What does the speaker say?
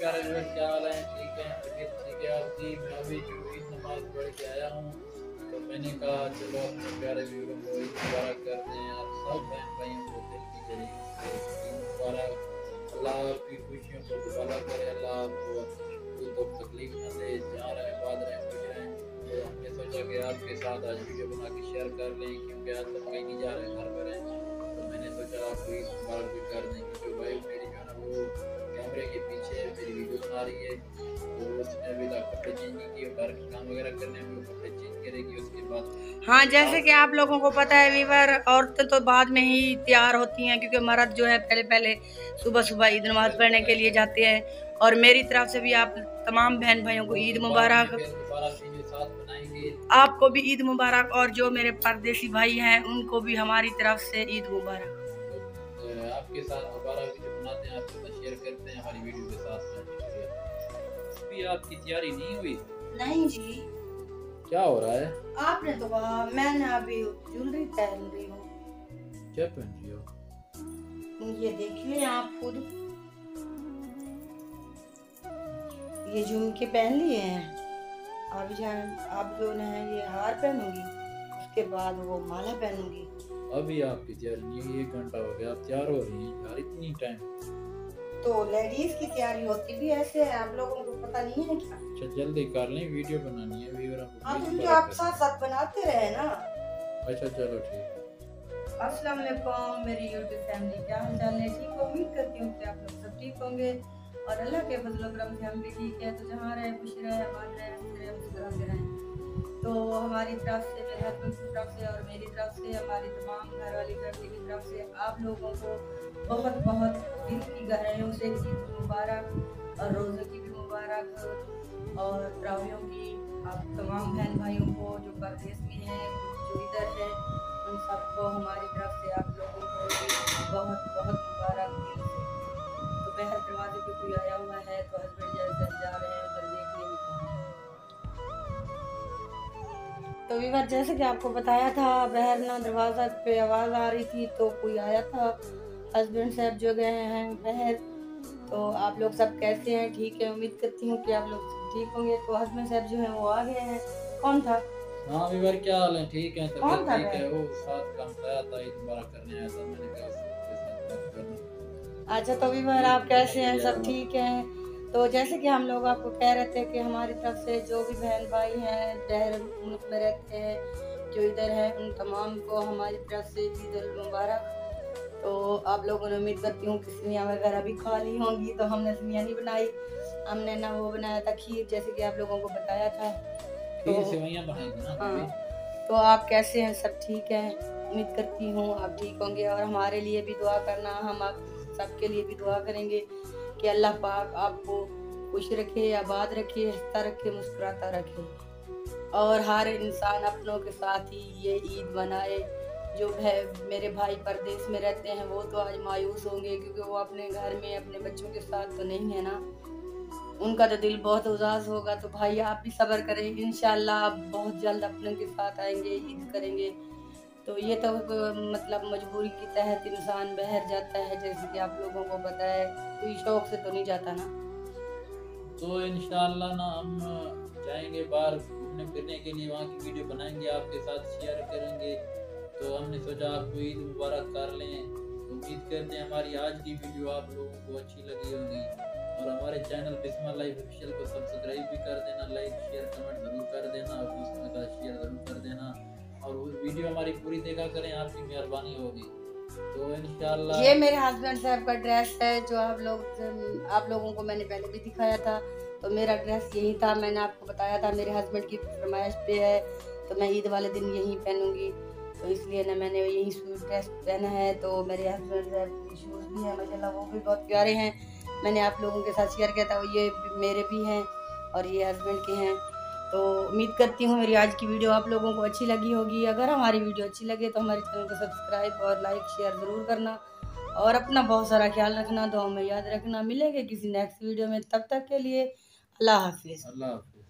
प्यारे व्यूअर, क्या हाल है? ठीक है, तबीयत ठीक है आपकी? मैं अभी जो ईद नमाज पढ़ के आया हूँ, तो मैंने कहा चलो अपने प्यारे व्यूअरों को ईद मुबारक करते हैं। आप सब बहन भाइयों को दिल की जरिए से ईद मुबारक। अल्लाह आपकी खुशियों को दुबारा करे, अल्लाह आपको कोई दुख तकलीफ न दे, जहाँ रहे बाद रहे खुश रहें। तो हमने सोचा कि आपके साथ आज वीडियो बना के शेयर कर लें, क्योंकि आज तक कहीं नहीं जा रहे, घर पर हैं। तो मैंने सोचा आपको ईद मुबारक भी कर दें, क्योंकि भाई मेरी जो है ना वो कैमरे के पीछे मेरी वीडियो बना रही है, तो उसने अभी तक कपड़े चेंज नहीं किए, घर के काम वगैरह करने में वो कपड़े चेंज करेगी उसके बाद। हाँ, जैसे कि आप लोगों को पता है वीवर, औरतें तो बाद में ही तैयार होती हैं, क्योंकि मर्द जो है पहले पहले सुबह सुबह ईद नमाज पढ़ने के लिए जाते हैं। और मेरी तरफ से भी आप तमाम बहन भाइयों को ईद मुबारक। आपको भी ईद मुबारक, और जो मेरे परदेसी भाई हैं उनको भी हमारी तरफ से ईद मुबारक। आपके साथ दोबारा वीडियो बनाते हैं, आपके साथ शेयर करते हैं हमारी वीडियो के साथ। अभी आपकी तैयारी नहीं हुई? नहीं जी। क्या हो रहा है? आपने तो कहा, मैंने अभी ज्वेलरी पहन रही हूँ। क्या पहन रही हो? ये देखिए आप खुद, ये झुमके पहन लिए हैं। अब जो है ये हार पहनूंगी, उसके बाद वो माला पहनूंगी। अभी आपकी तैयारी नहीं हुई, 1 घंटा हो गया, आप तैयार हो रही हैं यार, इतनी टाइम? तो लेडीज की तैयारी होती भी ऐसे है, आप लोगों को पता नहीं है क्या? अच्छा जल्दी कर लें, वीडियो बनानी है व्यूअरों को। हाँ, तो आप साथ साथ बनाते रहे ना। अच्छा चलो ठीक। अस्सलाम वालेकुम मेरी यूट्यूब फैमिली, क्या हाल चाल है? ठीक, उम्मीद करती हूँ कि आप लोग सब ठीक होंगे और अल्लाह के फजल करम से हम भी ठीक है। तो जहाँ रहे खुश रहे, आबाद रहे, हंसते रहे, मुस्कुराते रहें। तो हमारी तरफ से, मेरे हस्बैंड की तरफ से और मेरी तरफ से, हमारी तमाम घर वाली फैमिली की तरफ से आप लोगों को बहुत बहुत दिल की गहराइयों से ईद मुबारक और रोज़े की भी मुबारक, और तरावियों की आप तमाम बहन भाइयों को जो परदेश में हैं, जो इधर है, उन सबको हमारी तरफ से आप लोगों को बहुत बहुत मुबारक दिल से। तो बहर दरवाजे पे कोई आया हुआ है, तो हस्बैंड जैसे जा रहे हैं उधर देखने भी कौन है। तो विवाह जैसे कि आपको बताया था, बहर ना दरवाजा पे आवाज़ आ रही थी, तो कोई आया था। हस्बैंड साहब जो गए हैं बहर। तो आप लोग सब कैसे हैं? ठीक है, उम्मीद करती हूँ कि आप लोग ठीक होंगे। तो हस्बैंड साहब जो हैं वो आ गए हैं। कौन था? हाँ विवर, क्या हाल है? ठीक है, कौन था? ठीक है, वो साथ काम आया था, ईद मुबारक करने आया था, मैंने कहा उसके साथ बात करना। अच्छा, तो विवर आप कैसे हैं? सब ठीक हैं? तो जैसे कि हम लोग आपको कह रहे थे कि हमारी तरफ से जो भी बहन भाई हैं बहर मुल्क में रहते हैं, जो इधर हैं, उन तमाम को हमारी तरफ से ईद उल मुबारक। तो आप लोगों ने, उम्मीद करती हूँ कि सेवियाँ वगैरह भी खा ली होंगी। तो हमने सेवियाँ नहीं बनाई, हमने ना वो बनाया था खीर, जैसे कि आप लोगों को बताया था। तो सेवइयां बनाएंगे ना। हाँ, तो आप कैसे हैं? सब ठीक है? उम्मीद करती हूँ आप ठीक होंगे, और हमारे लिए भी दुआ करना, हम आप सबके लिए भी दुआ करेंगे कि अल्लाह पाक आपको खुश रखे, आबाद रखे, हंसता रखे, मुस्कुराता रखे, और हर इंसान अपनों के साथ ही ये ईद मनाए। जो है मेरे भाई परदेश में रहते हैं, वो तो आज मायूस होंगे, क्योंकि वो अपने घर में अपने बच्चों के साथ तो नहीं है ना, उनका तो दिल बहुत उदास होगा। तो भाई आप भी सब्र करें, इंशाल्लाह आप बहुत जल्द अपने के साथ आएंगे, ईद करेंगे। तो ये तो मतलब मजबूरी के तहत इंसान बहर जाता है, जैसे कि आप लोगों को पता है, कोई शौक से तो नहीं जाता ना। तो इंशाल्लाह ना हम जाएंगे बाहर घूमने फिरने के लिए, वहाँ की वीडियो बनाएंगे, आपके साथ शेयर करेंगे। तो हमने सोचा आपको ईद मुबारक कर लें। उम्मीद करते हैं हमारी आज की वीडियो आप लोगों को अच्छी लगी होगी, और हमारे चैनल बिस्मिल्लाह लाइफ ऑफिशियल को सब्सक्राइब भी कर देना, लाइक शेयर कमेंट जरूर कर देना, और दोस्तों के साथ शेयर जरूर कर देना, और वो वीडियो हमारी पूरी देखा करें, आपकी मेहरबानी होगी। तो इंशाल्लाह ये मेरे हस्बैंड साहब का ड्रेस है, जो आप लोगों को मैंने पहले भी दिखाया था। तो मेरा ड्रेस यही था, मैंने आपको बताया था मेरे हस्बैंड की फरमाइश पे है, तो मैं ईद वाले दिन यही पहनूंगी, तो इसलिए ना मैंने यही सूट ड्रेस पहना है। तो मेरे हस्बैंड साहब के शूज़ भी हैं माशाल्लाह, वो भी बहुत प्यारे हैं। मैंने आप लोगों के साथ शेयर किया था, ये मेरे भी हैं और ये हस्बैंड के हैं। तो उम्मीद करती हूँ मेरी आज की वीडियो आप लोगों को अच्छी लगी होगी। अगर हमारी वीडियो अच्छी लगे तो हमारे चैनल को सब्सक्राइब और लाइक शेयर ज़रूर करना, और अपना बहुत सारा ख्याल रखना, दुआ में याद रखना। मिलेंगे किसी नेक्स्ट वीडियो में, तब तक के लिए अल्लाह हाफिज़। अल्लाह हाफिज़।